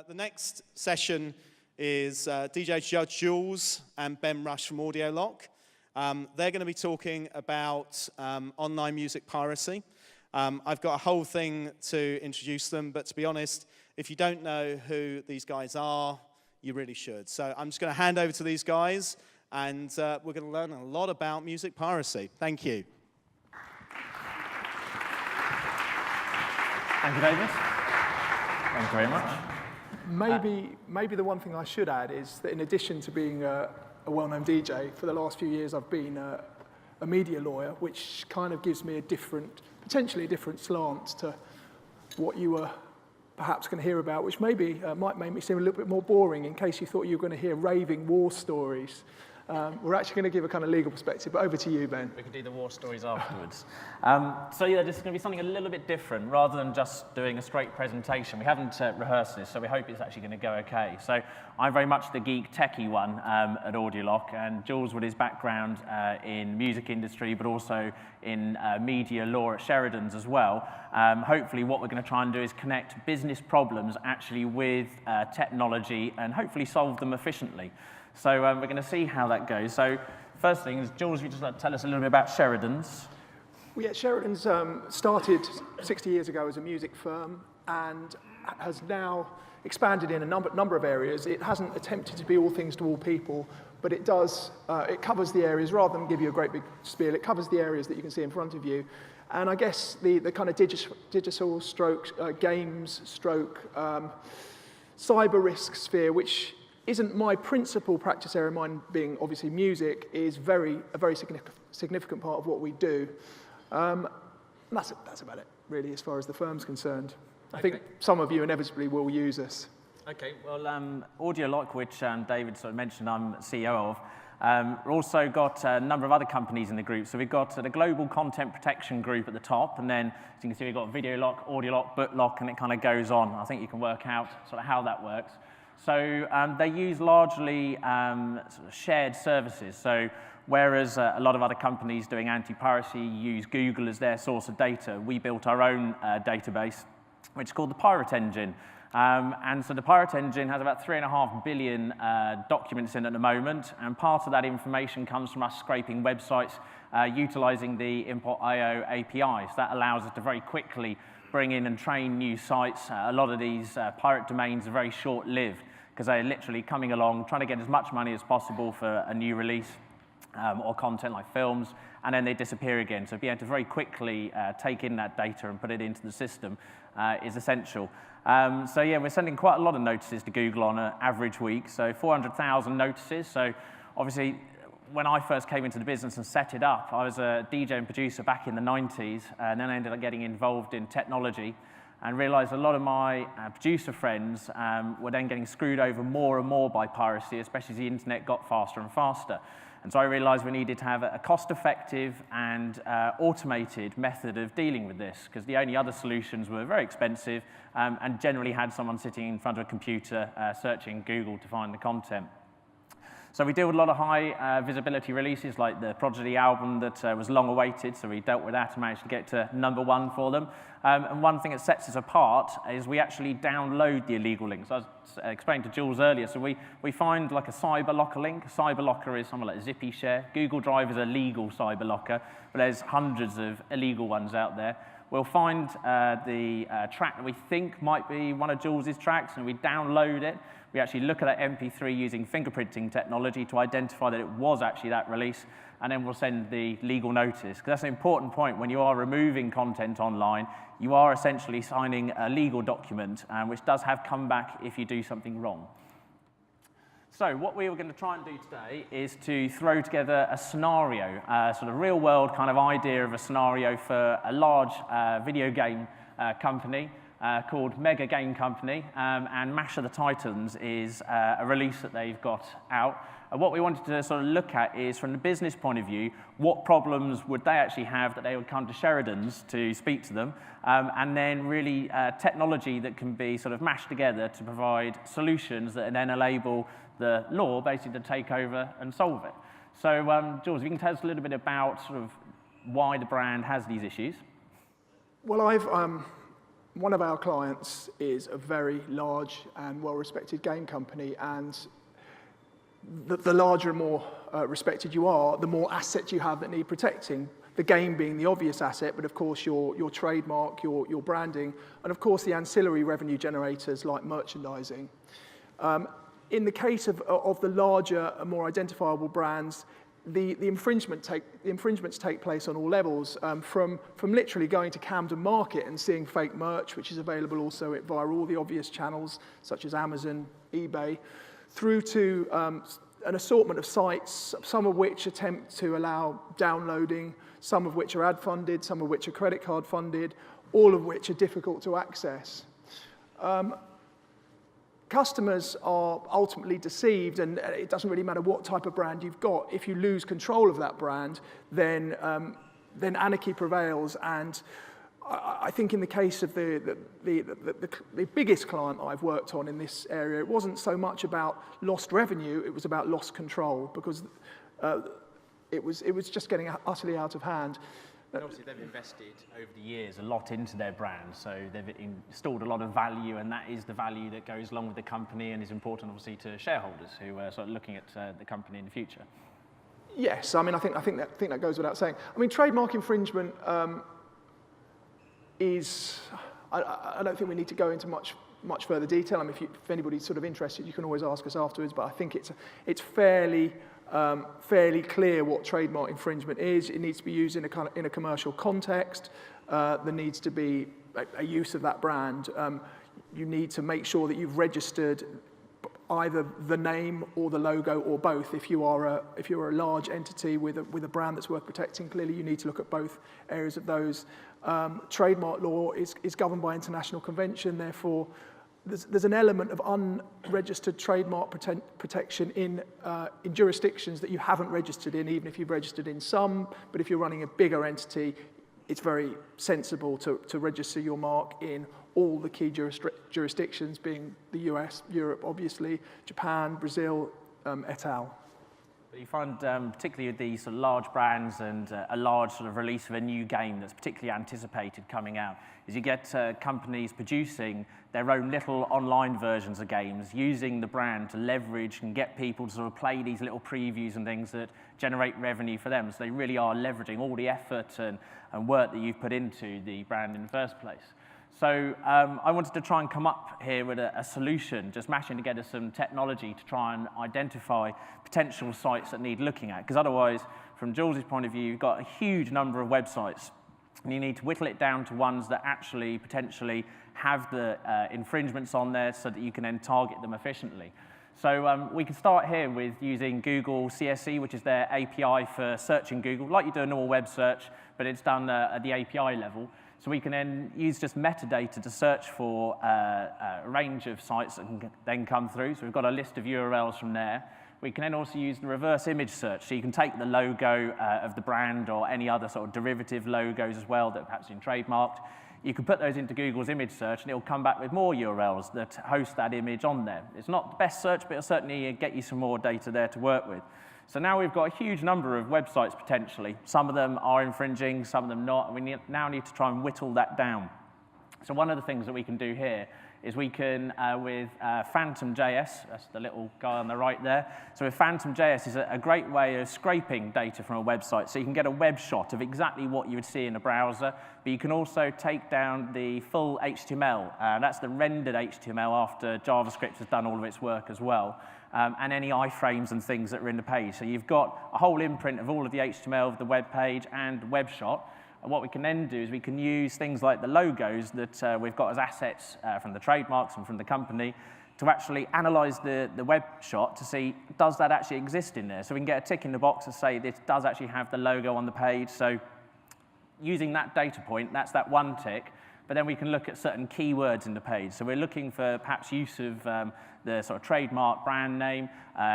The next session is DJ Judge Jules and Ben Rush from AudioLock. They're going to be talking about online music piracy. I've got a whole thing to introduce them, but to be honest, if you don't know who these guys are, you really should. So I'm just going to hand over to these guys, and we're going to learn a lot about music piracy. Thank you. Thank you, David. Thank you very much. Maybe the one thing I should add is that in addition to being a well-known DJ, for the last few years I've been a media lawyer, which kind of gives me potentially a different slant to what you were perhaps going to hear about, which maybe might make me seem a little bit more boring in case you thought you were going to hear raving war stories. We're actually going to give a kind of legal perspective, but over to you, Ben. We can do the war stories afterwards. So yeah, this is going to be something a little bit different. Rather than just doing a straight presentation, we haven't rehearsed this, so we hope it's actually going to go okay. So I'm very much the geek techie one at AudioLock, and Jules, with his background in music industry, but also in media law at Sheridan's as well. Hopefully what we're going to try and do is connect business problems actually with technology and hopefully solve them efficiently. So we're going to see how that goes. So first thing is, Jules, you just like to tell us a little bit about Sheridan's. Well, yeah, Sheridan's started 60 years ago as a music firm and has now expanded in a number of areas. It hasn't attempted to be all things to all people, but it does. It covers the areas, rather than give you a great big spiel, it covers the areas that you can see in front of you. And I guess the kind of digital stroke, games stroke, cyber risk sphere, which isn't my principal practice area, mine being obviously music, is a very significant part of what we do. That's about it, really, as far as the firm's concerned. Okay. I think some of you inevitably will use us. Okay, well, AudioLock, which David sort of mentioned I'm CEO of, we've also got a number of other companies in the group. So we've got the Global Content Protection Group at the top, and then, as you can see, we've got VideoLock, AudioLock, BookLock, and it kind of goes on. I think you can work out sort of how that works. So they use largely sort of shared services. So whereas a lot of other companies doing anti-piracy use Google as their source of data, we built our own database, which is called the Pirate Engine. And so the Pirate Engine has about 3.5 billion documents in at the moment, and part of that information comes from us scraping websites utilizing the import.io APIs. That allows us to very quickly bring in and train new sites. A lot of these pirate domains are very short-lived because they're literally coming along, trying to get as much money as possible for a new release or content like films, and then they disappear again. So being able to very quickly take in that data and put it into the system is essential. So yeah, we're sending quite a lot of notices to Google on an average week, so 400,000 notices. So obviously, when I first came into the business and set it up, I was a DJ and producer back in the 90s, and then I ended up getting involved in technology and realized a lot of my producer friends were then getting screwed over more and more by piracy, especially as the internet got faster and faster. And so I realized we needed to have a cost-effective and automated method of dealing with this, because the only other solutions were very expensive and generally had someone sitting in front of a computer searching Google to find the content. So we deal with a lot of high visibility releases, like the Prodigy album that was long awaited, so we dealt with that and managed to get to #1 for them. And one thing that sets us apart is we actually download the illegal links. I was explaining to Jules earlier, so we find like a cyber locker link. A cyber locker is something like Zippy Share. Google Drive is a legal cyber locker, but there's hundreds of illegal ones out there. We'll find the track that we think might be one of Jules's tracks, and we download it. We actually look at that MP3 using fingerprinting technology to identify that it was actually that release, and then we'll send the legal notice. Because that's an important point. When you are removing content online, you are essentially signing a legal document, which does have comeback if you do something wrong. So what we were going to try and do today is to throw together a scenario, sort of real-world kind of idea of a scenario for a large video game company called Mega Game Company, and Mash of the Titans is a release that they've got out. What we wanted to sort of look at is, from the business point of view, what problems would they actually have that they would come to Sheridan's to speak to them, and then really technology that can be sort of mashed together to provide solutions that then enable the law basically to take over and solve it. So Jules, if you can tell us a little bit about sort of why the brand has these issues. Well, one of our clients is a very large and well-respected game company, and the larger and more respected you are, the more assets you have that need protecting. The game being the obvious asset, but of course your trademark, your branding, and of course the ancillary revenue generators like merchandising. In the case of the larger and more identifiable brands, the infringements take place on all levels, from literally going to Camden Market and seeing fake merch, which is available also via all the obvious channels, such as Amazon, eBay, through to an assortment of sites, some of which attempt to allow downloading, some of which are ad-funded, some of which are credit card funded, all of which are difficult to access. Customers are ultimately deceived, and it doesn't really matter what type of brand you've got. If you lose control of that brand, then anarchy prevails. And I think in the case of the biggest client I've worked on in this area, it wasn't so much about lost revenue, it was about lost control, because it was just getting utterly out of hand. And obviously they've invested over the years a lot into their brand, so they've installed a lot of value, and that is the value that goes along with the company and is important obviously to shareholders who are sort of looking at the company in the future. Yes, I mean I think that goes without saying. I mean, trademark infringement is, I don't think we need to go into much further detail. I mean, if anybody's sort of interested, you can always ask us afterwards, but I think it's fairly clear what trademark infringement is. It needs to be used in a commercial context. There needs to be a use of that brand. You need to make sure that you've registered either the name or the logo or both. If you're a large entity with a brand that's worth protecting, clearly you need to look at both areas of those. Trademark law is governed by international convention, therefore there's an element of unregistered trademark protection in jurisdictions that you haven't registered in, even if you've registered in some. But if you're running a bigger entity, it's very sensible to register your mark in all the key jurisdictions, being the US, Europe, obviously, Japan, Brazil, et al. But you find, particularly with these sort of large brands and a large sort of release of a new game that's particularly anticipated coming out, is you get companies producing their own little online versions of games, using the brand to leverage and get people to sort of play these little previews and things that generate revenue for them. So they really are leveraging all the effort and work that you've put into the brand in the first place. So I wanted to try and come up here with a solution, just mashing together some technology to try and identify potential sites that need looking at. Because otherwise, from Jules' point of view, you've got a huge number of websites, and you need to whittle it down to ones that actually potentially have the infringements on there so that you can then target them efficiently. So we can start here with using Google CSE, which is their API for searching Google, like you do a normal web search, but it's done at the API level. So we can then use just metadata to search for a range of sites that can then come through. So we've got a list of URLs from there. We can then also use the reverse image search. So you can take the logo of the brand or any other sort of derivative logos as well that have perhaps been trademarked. You can put those into Google's image search, and it'll come back with more URLs that host that image on there. It's not the best search, but it'll certainly get you some more data there to work with. So now we've got a huge number of websites potentially. Some of them are infringing, some of them not, and we now need to try and whittle that down. So one of the things that we can do here is we can, with Phantom.js, that's the little guy on the right there. So with Phantom.js is a great way of scraping data from a website. So you can get a web shot of exactly what you would see in a browser, but you can also take down the full HTML. That's the rendered HTML after JavaScript has done all of its work as well. And any iframes and things that are in the page. So you've got a whole imprint of all of the HTML of the web page and web shot. And what we can then do is we can use things like the logos that we've got as assets from the trademarks and from the company to actually analyze the web shot to see, does that actually exist in there? So we can get a tick in the box to say this does actually have the logo on the page. So using that data point, that's that one tick. But then we can look at certain keywords in the page. So we're looking for perhaps use of the sort of trademark brand name,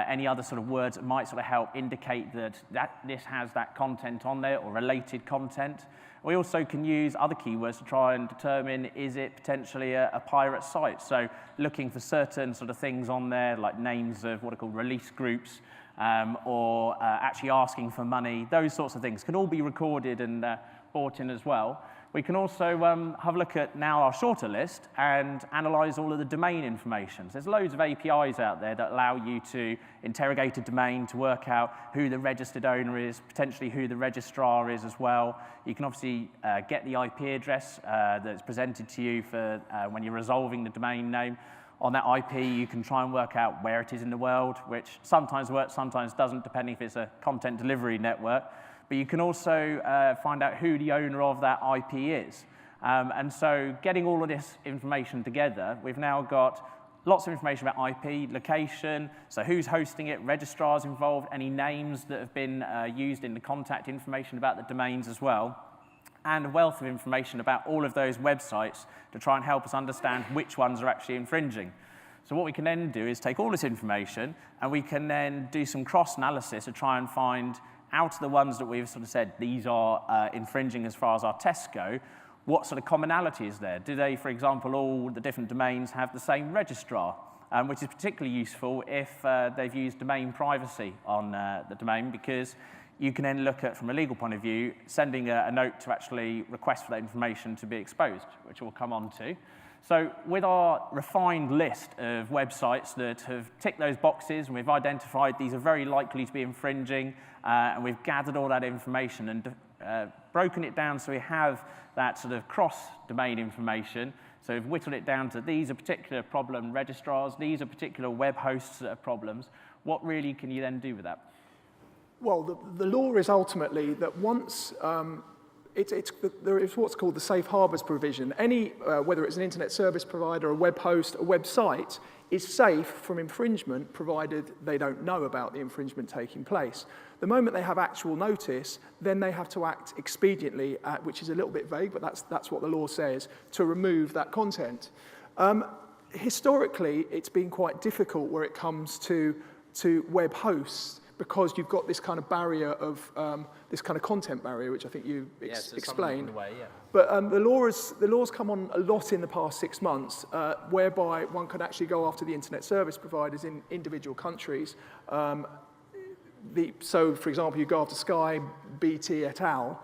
any other sort of words that might sort of help indicate that this has that content on there or related content. We also can use other keywords to try and determine, is it potentially a pirate site? So looking for certain sort of things on there, like names of what are called release groups, or actually asking for money, those sorts of things can all be recorded and brought in as well. We can also have a look at now our shorter list and analyze all of the domain information. So there's loads of APIs out there that allow you to interrogate a domain to work out who the registered owner is, potentially who the registrar is as well. You can obviously get the IP address that's presented to you for when you're resolving the domain name. On that IP, you can try and work out where it is in the world, which sometimes works, sometimes doesn't, depending if it's a content delivery network. But you can also find out who the owner of that IP is. And so getting all of this information together, we've now got lots of information about IP, location, so who's hosting it, registrars involved, any names that have been used in the contact information about the domains as well, and a wealth of information about all of those websites to try and help us understand which ones are actually infringing. So what we can then do is take all this information and we can then do some cross-analysis to try and find out of the ones that we've sort of said these are infringing as far as our tests go, what sort of commonality is there? Do they, for example, all the different domains have the same registrar, which is particularly useful if they've used domain privacy on the domain, because you can then look at, from a legal point of view, sending a note to actually request for that information to be exposed, which we'll come on to. So with our refined list of websites that have ticked those boxes, and we've identified these are very likely to be infringing, and we've gathered all that information and broken it down so we have that sort of cross-domain information. So we've whittled it down to these are particular problem registrars, these are particular web hosts that are problems. What really can you then do with that? Well, the law is ultimately that once there is what's called the safe harbors provision. Any, whether it's an internet service provider, a web host, a website, is safe from infringement provided they don't know about the infringement taking place. The moment they have actual notice, then they have to act expediently, which is a little bit vague, but that's what the law says, to remove that content. Historically, it's been quite difficult where it comes to web hosts, because you've got this kind of barrier of this kind of content barrier, which I think you explained. Way, yeah. But the law's come on a lot in the past 6 months, whereby one can actually go after the internet service providers in individual countries. So, for example, you go after Sky, BT, et al.,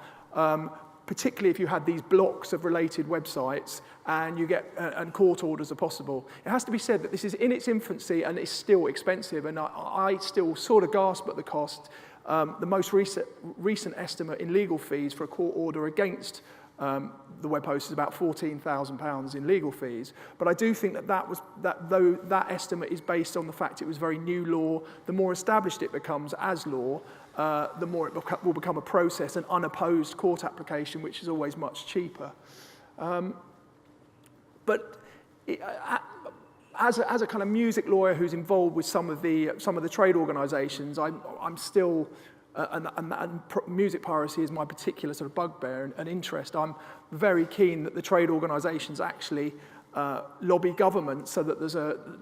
particularly if you had these blocks of related websites and you get and court orders are possible. It has to be said that this is in its infancy and it's still expensive, and I still sort of gasp at the cost. The most recent estimate in legal fees for a court order against the web host is about £14,000 in legal fees. But I do think that estimate is based on the fact it was very new law. The more established it becomes as law, the more it will become a process, an unopposed court application, which is always much cheaper. But as a kind of music lawyer who's involved with some of the trade organisations, I'm still and music piracy is my particular sort of bugbear and interest. I'm very keen that the trade organisations actually lobby government so that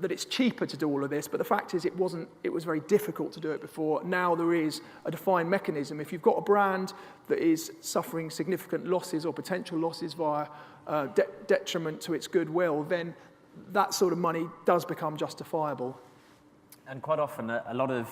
that it's cheaper to do all of this. But the fact is, it was very difficult to do it before. Now there is a defined mechanism. If you've got a brand that is suffering significant losses or potential losses via detriment to its goodwill, then that sort of money does become justifiable. And quite often, a lot of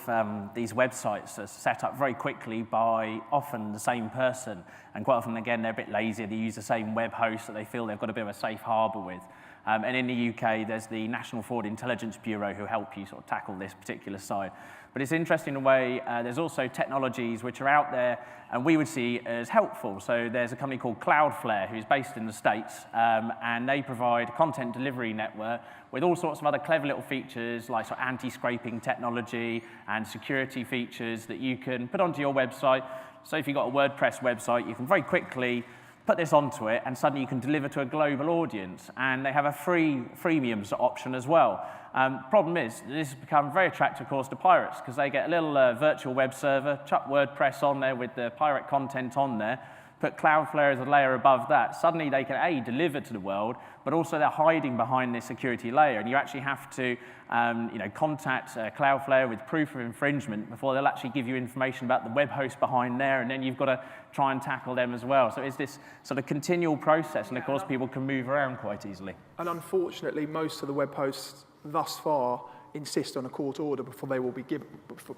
these websites are set up very quickly by often the same person. And quite often, again, they're a bit lazy. They use the same web host that they feel they've got a bit of a safe harbour with. And in the UK, there's the National Fraud Intelligence Bureau who help you sort of tackle this particular side. But it's interesting in a way, there's also technologies which are out there and we would see as helpful. So there's a company called Cloudflare who's based in the States, and they provide a content delivery network with all sorts of other clever little features like sort of anti-scraping technology and security features that you can put onto your website. So if you've got a WordPress website, you can very quickly put this onto it, and suddenly you can deliver to a global audience. And they have a freemium option as well. Problem is, this has become very attractive, of course, to pirates, because they get a little virtual web server, chuck WordPress on there with the pirate content on there, put Cloudflare as a layer above that. Suddenly they can, A, deliver to the world, but also they're hiding behind this security layer. And you actually have to contact Cloudflare with proof of infringement before they'll actually give you information about the web host behind there, and then you've got to try and tackle them as well. So it's this sort of continual process, and of course people can move around quite easily. And unfortunately, most of the web hosts thus far insist on a court order before they will be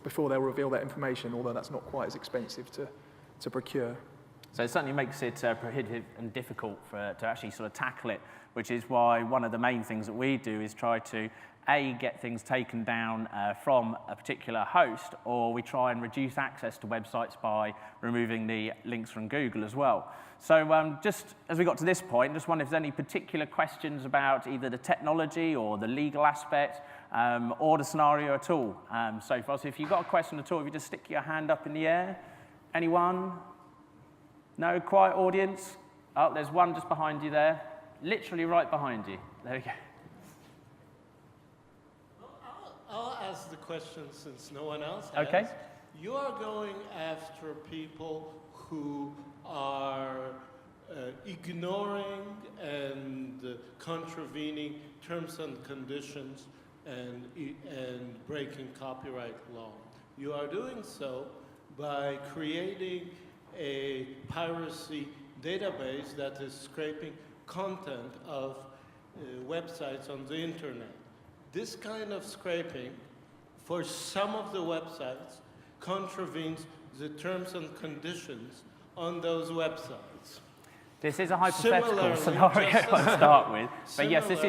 before they'll reveal that information, although that's not quite as expensive to procure. So it certainly makes it prohibitive and difficult to actually sort of tackle it, which is why one of the main things that we do is try to, A, get things taken down from a particular host, or we try and reduce access to websites by removing the links from Google as well. So just as we got to this point, just wonder if there's any particular questions about either the technology or the legal aspect or the scenario at all so far. So if you've got a question at all, if you just stick your hand up in the air. Anyone? No? Quiet audience? Oh, there's one just behind you there. Literally right behind you. There we go. I'll ask the question since no one else has. Okay. You are going after people who are ignoring and contravening terms and conditions and breaking copyright law. You are doing so by creating a piracy database that is scraping content of websites on the internet. This kind of scraping, for some of the websites, contravenes the terms and conditions on those websites. This is a hypothetical scenario to start with, but yes, it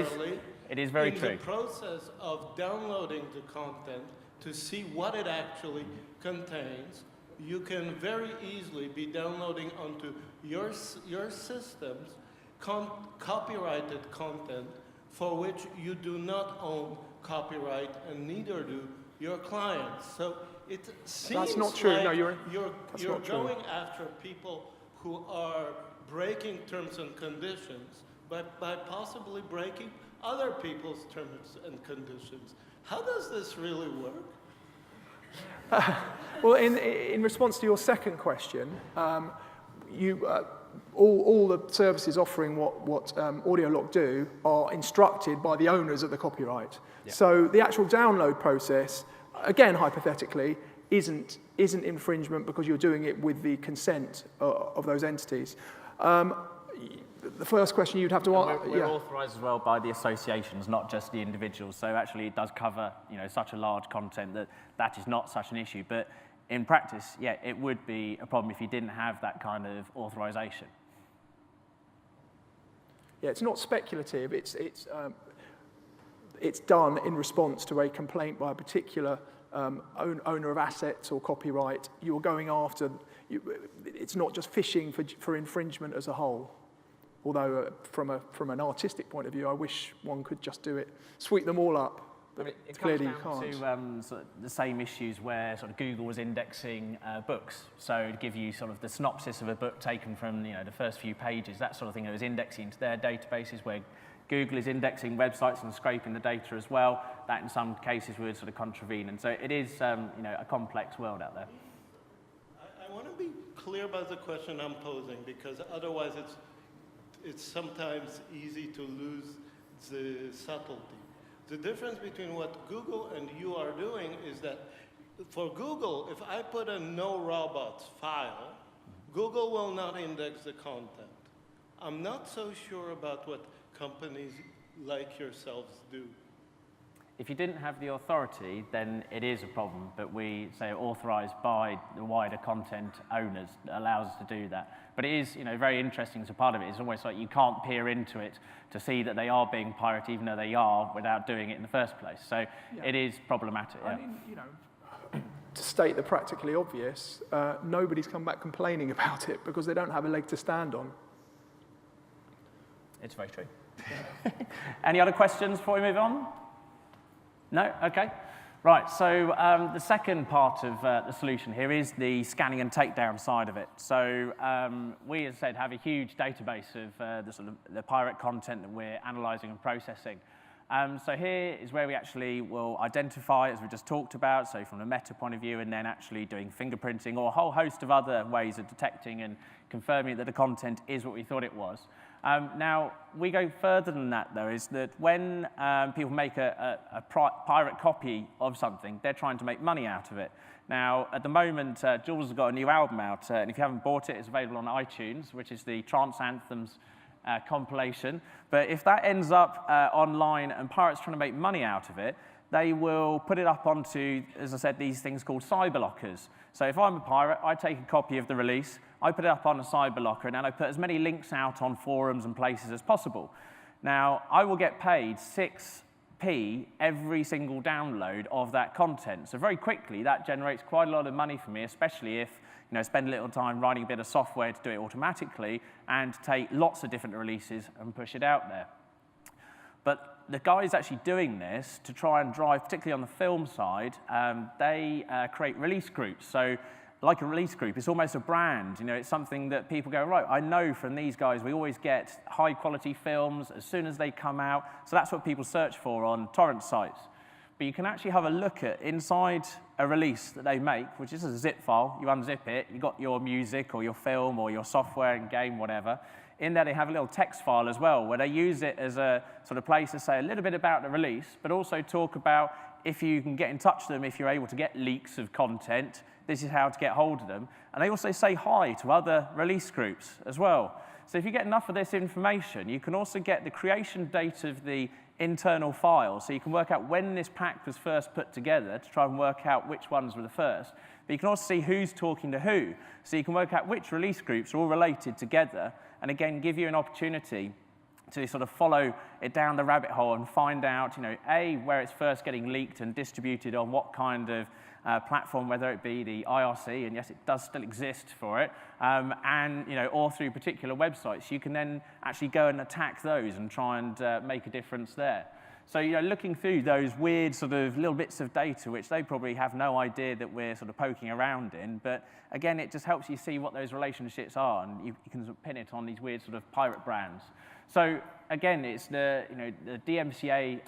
is very true. In the process of downloading the content to see what it actually contains, you can very easily be downloading onto your systems copyrighted content for which you do not own copyright and neither do your clients. So it seems That's not true. like No, you're going after people who are breaking terms and conditions by possibly breaking other people's terms and conditions. How does this really work? Well, in response to your second question, all the services offering what AudioLock do are instructed by the owners of the copyright. Yeah. So the actual download process, again, hypothetically, isn't infringement because you're doing it with the consent of those entities. The first question you'd have to answer. We're authorised as well by the associations, not just the individuals. So actually, it does cover such a large content that is not such an issue. But in practice, yeah, it would be a problem if you didn't have that kind of authorisation. Yeah, it's not speculative. It's done in response to a complaint by a particular owner of assets or copyright. You're going after. It's not just fishing for infringement as a whole. Although from an artistic point of view, I wish one could just do it, sweep them all up. But it clearly you comes can't. down to sort of the same issues where sort of Google was indexing books. So to give you sort of the synopsis of a book taken from the first few pages, that sort of thing. It was indexing into their databases where Google is indexing websites and scraping the data as well. That in some cases would sort of contravene. And so it is a complex world out there. I want to be clear about the question I'm posing because otherwise it's sometimes easy to lose the subtlety. The difference between what Google and you are doing is that for Google, if I put a no robots file, Google will not index the content. I'm not so sure about what companies like yourselves do. If you didn't have the authority, then it is a problem, but we say authorised by the wider content owners that allows us to do that. But it is, very interesting as a part of it. It's almost like you can't peer into it to see that they are being pirated, even though they are, without doing it in the first place. So it is problematic. Yeah. I mean, to state the practically obvious, nobody's come back complaining about it because they don't have a leg to stand on. It's very true. Any other questions before we move on? No? Okay. Right, so the second part of the solution here is the scanning and takedown side of it. So we, as I said, have a huge database of the pirate content that we're analysing and processing. So here is where we actually will identify, as we just talked about, so from a meta point of view, and then actually doing fingerprinting or a whole host of other ways of detecting and confirming that the content is what we thought it was. Now, we go further than that, though, is that when people make a pirate copy of something, they're trying to make money out of it. Now, at the moment, Jules has got a new album out, and if you haven't bought it, it's available on iTunes, which is the Trance Anthems compilation. But if that ends up online and pirates trying to make money out of it, they will put it up onto, as I said, these things called cyberlockers. So if I'm a pirate, I take a copy of the release, I put it up on a cyberlocker, and then I put as many links out on forums and places as possible. Now, I will get paid 6p every single download of that content. So very quickly, that generates quite a lot of money for me, especially if spend a little time writing a bit of software to do it automatically and take lots of different releases and push it out there. But the guys actually doing this to try and drive, particularly on the film side, they create release groups. So like a release group, it's almost a brand. It's something that people go, right, I know from these guys, we always get high quality films as soon as they come out. So that's what people search for on torrent sites. But you can actually have a look at inside a release that they make, which is a zip file. You unzip it, you got your music or your film or your software and game, whatever. In there, they have a little text file as well, where they use it as a sort of place to say a little bit about the release, but also talk about if you can get in touch with them, if you're able to get leaks of content, this is how to get hold of them. And they also say hi to other release groups as well. So if you get enough of this information, you can also get the creation date of the internal file, so you can work out when this pack was first put together to try and work out which ones were the first. But you can also see who's talking to who, so you can work out which release groups are all related together, and again, give you an opportunity to sort of follow it down the rabbit hole and find out, A, where it's first getting leaked and distributed on what kind of platform, whether it be the IRC, and yes, it does still exist for it, or through particular websites. You can then actually go and attack those and try and make a difference there. So, looking through those weird sort of little bits of data, which they probably have no idea that we're sort of poking around in, but again, it just helps you see what those relationships are, and you can sort of pin it on these weird sort of pirate brands. So again, it's the DMCA,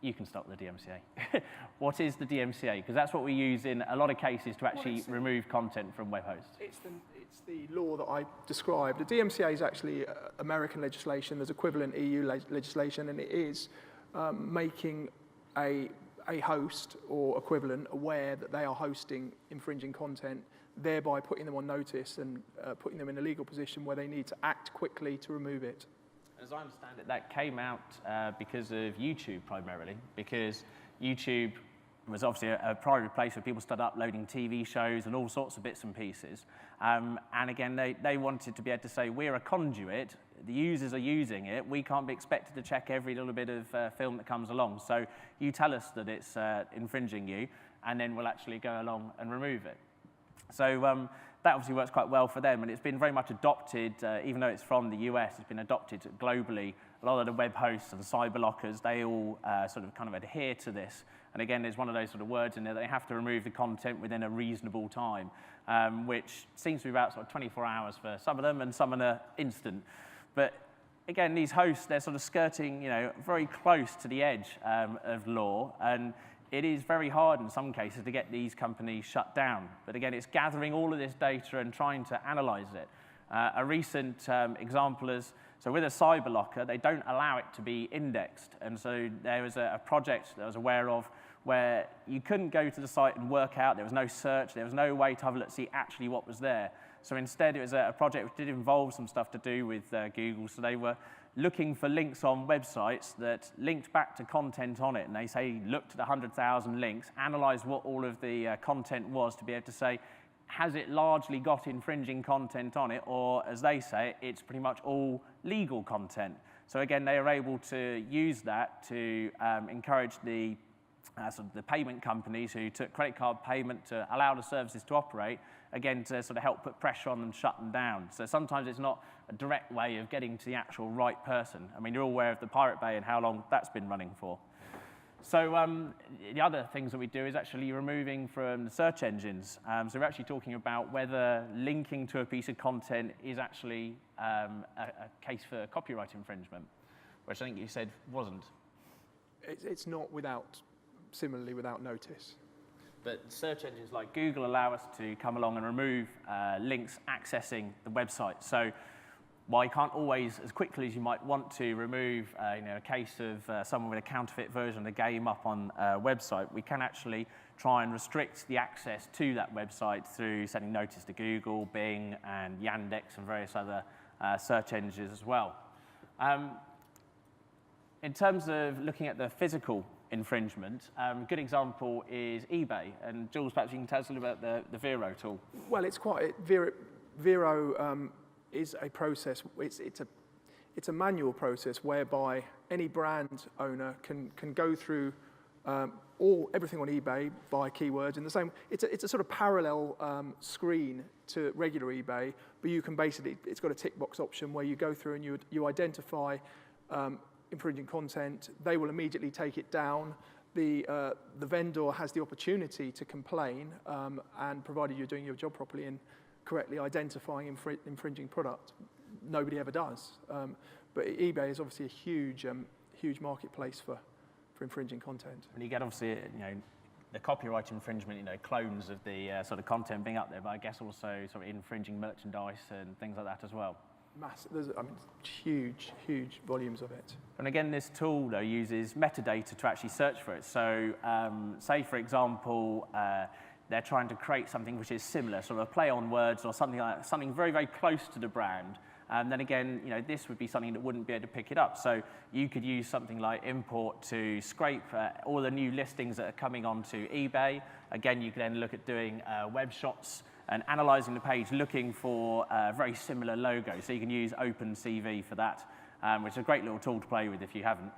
you can stop the DMCA. What is the DMCA? Because that's what we use in a lot of cases to actually remove content from web hosts. It's the law that I described. The DMCA is actually American legislation. There's equivalent EU legislation, and it is making a host or equivalent aware that they are hosting infringing content, thereby putting them on notice and putting them in a legal position where they need to act quickly to remove it. As I understand it, that came out because of YouTube primarily, because YouTube was obviously a primary place where people started uploading TV shows and all sorts of bits and pieces. And again, they wanted to be able to say, we're a conduit, the users are using it, we can't be expected to check every little bit of film that comes along. So you tell us that it's infringing you, and then we'll actually go along and remove it. So that obviously works quite well for them, and it's been very much adopted, even though it's from the US, it's been adopted globally. A lot of the web hosts and the cyberlockers, they all sort of kind of adhere to this. And again, there's one of those sort of words in there that they have to remove the content within a reasonable time, which seems to be about sort of 24 hours for some of them, and some are instant. But again, these hosts, they're sort of skirting, very close to the edge of law, and it is very hard in some cases to get these companies shut down. But again, it's gathering all of this data and trying to analyze it. A recent example is, so with a cyberlocker, they don't allow it to be indexed. And so there was a project that I was aware of where you couldn't go to the site and work out, there was no search, there was no way to have a look to see actually what was there. So instead, it was a project which did involve some stuff to do with Google. So they were looking for links on websites that linked back to content on it. And they say, looked at 100,000 links, analyzed what all of the content was to be able to say, has it largely got infringing content on it? Or as they say, it's pretty much all legal content. So again, they are able to use that to encourage the sort of the payment companies who took credit card payment to allow the services to operate, again, to sort of help put pressure on them, shut them down. So sometimes it's not a direct way of getting to the actual right person. I mean, you're all aware of the Pirate Bay and how long that's been running for. So the other things that we do is actually removing from the search engines. So we're actually talking about whether linking to a piece of content is actually a case for copyright infringement, which I think you said wasn't. It's not similarly without notice. But search engines like Google allow us to come along and remove links accessing the website. So while you can't always, as quickly as you might want to, remove a case of someone with a counterfeit version of the game up on a website, we can actually try and restrict the access to that website through sending notice to Google, Bing, and Yandex, and various other search engines as well. in terms of looking at the physical infringement, a good example is eBay. And Jules, perhaps you can tell us a little about the Vero tool. Well, it's quite Vero is a process. It's a manual process whereby any brand owner can go through everything on eBay by keywords in the same. It's a sort of parallel screen to regular eBay, but you can basically, it's got a tick box option where you go through and you identify infringing content. They will immediately take it down. The vendor has the opportunity to complain, and provided you're doing your job properly and correctly identifying infringing product, nobody ever does. But eBay is obviously a huge marketplace for infringing content. And you get obviously, the copyright infringement, clones of the sort of content being up there, but I guess also sort of infringing merchandise and things like that as well. Massive. There's, huge volumes of it. And again, this tool though uses metadata to actually search for it. So, say for example, they're trying to create something which is similar, sort of a play on words or something like that, something very, very close to the brand. Then again, this would be something that wouldn't be able to pick it up. So you could use something like import to scrape all the new listings that are coming onto eBay. Again, you can then look at doing web shots and analyzing the page, looking for very similar logos. So you can use OpenCV for that, which is a great little tool to play with if you haven't.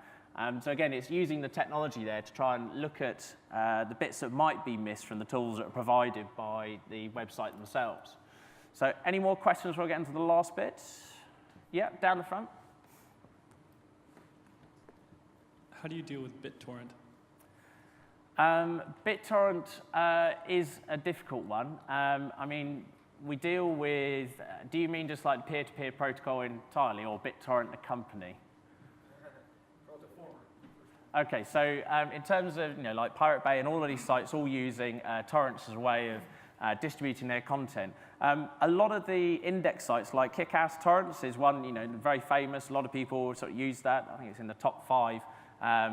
So again, it's using the technology there to try and look at the bits that might be missed from the tools that are provided by the website themselves. So any more questions before we get into the last bit? Yeah, down the front. How do you deal with BitTorrent? BitTorrent is a difficult one. I mean, we deal with, do you mean just like peer-to-peer protocol entirely, or BitTorrent the company? Okay, so in terms of, like Pirate Bay and all of these sites all using torrents as a way of distributing their content. A lot of the index sites like Kick-Ass Torrents is one, very famous. A lot of people sort of use that. I think it's in the top 5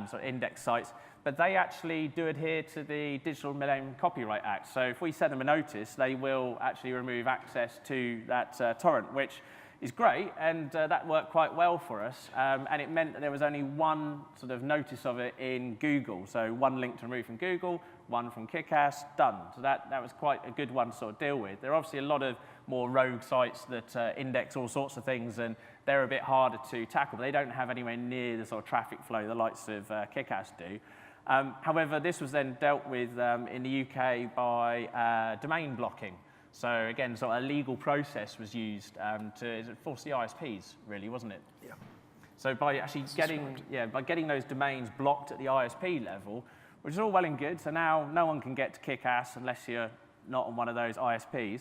sort of index sites. But they actually do adhere to the Digital Millennium Copyright Act. So if we send them a notice, they will actually remove access to that torrent, which is great, and that worked quite well for us. And it meant that there was only one sort of notice of it in Google. So one link to remove from Google, one from Kick-Ass, done. So that was quite a good one to sort of deal with. There are obviously a lot of more rogue sites that index all sorts of things, and they're a bit harder to tackle, but they don't have anywhere near the sort of traffic flow the likes of Kick-Ass do. However, this was then dealt with in the UK by domain blocking. So again, sort of a legal process was used to force the ISPs, really, wasn't it? Yeah. So by actually getting those domains blocked at the ISP level, which is all well and good. So now no one can get to Kick-Ass unless you're not on one of those ISPs.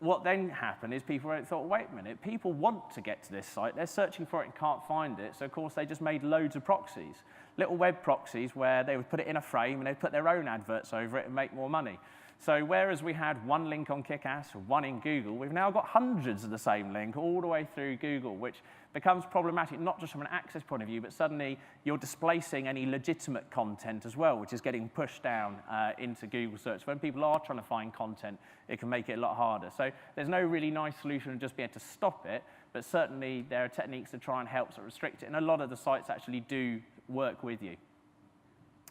What then happened is people thought, wait a minute, people want to get to this site. They're searching for it and can't find it. So of course they just made loads of proxies, little web proxies where they would put it in a frame and they'd put their own adverts over it and make more money. So whereas we had one link on Kick-Ass, one in Google, we've now got hundreds of the same link all the way through Google, which becomes problematic not just from an access point of view, but suddenly you're displacing any legitimate content as well, which is getting pushed down into Google search. When people are trying to find content, it can make it a lot harder. So there's no really nice solution of just being able to stop it, but certainly there are techniques to try and help sort of restrict it, and a lot of the sites actually do work with you.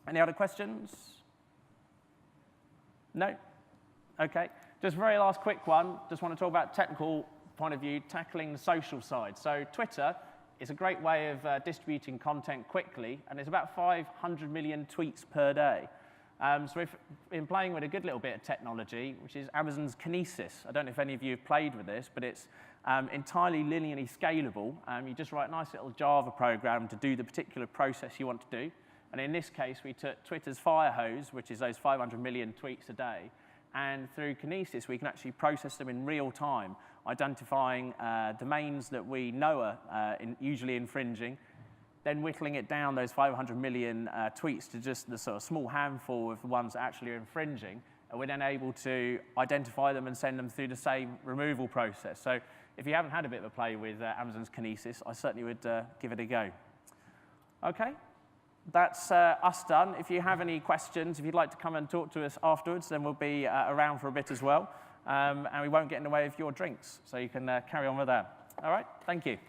Any other questions? No? Okay. Just very last quick one. Just want to talk about technical point of view, tackling the social side. So Twitter is a great way of distributing content quickly, and there's about 500 million tweets per day. So we've been playing with a good little bit of technology, which is Amazon's Kinesis. I don't know if any of you have played with this, but it's entirely linearly scalable. You just write a nice little Java program to do the particular process you want to do. And in this case, we took Twitter's Firehose, which is those 500 million tweets a day, and through Kinesis, we can actually process them in real time, identifying domains that we know are usually infringing, then whittling it down, those 500 million tweets, to just the sort of small handful of the ones that actually are infringing, and we're then able to identify them and send them through the same removal process. So if you haven't had a bit of a play with Amazon's Kinesis, I certainly would give it a go. Okay. That's us done. If you have any questions, if you'd like to come and talk to us afterwards, then we'll be around for a bit as well. And we won't get in the way of your drinks, so you can carry on with that. All right, thank you.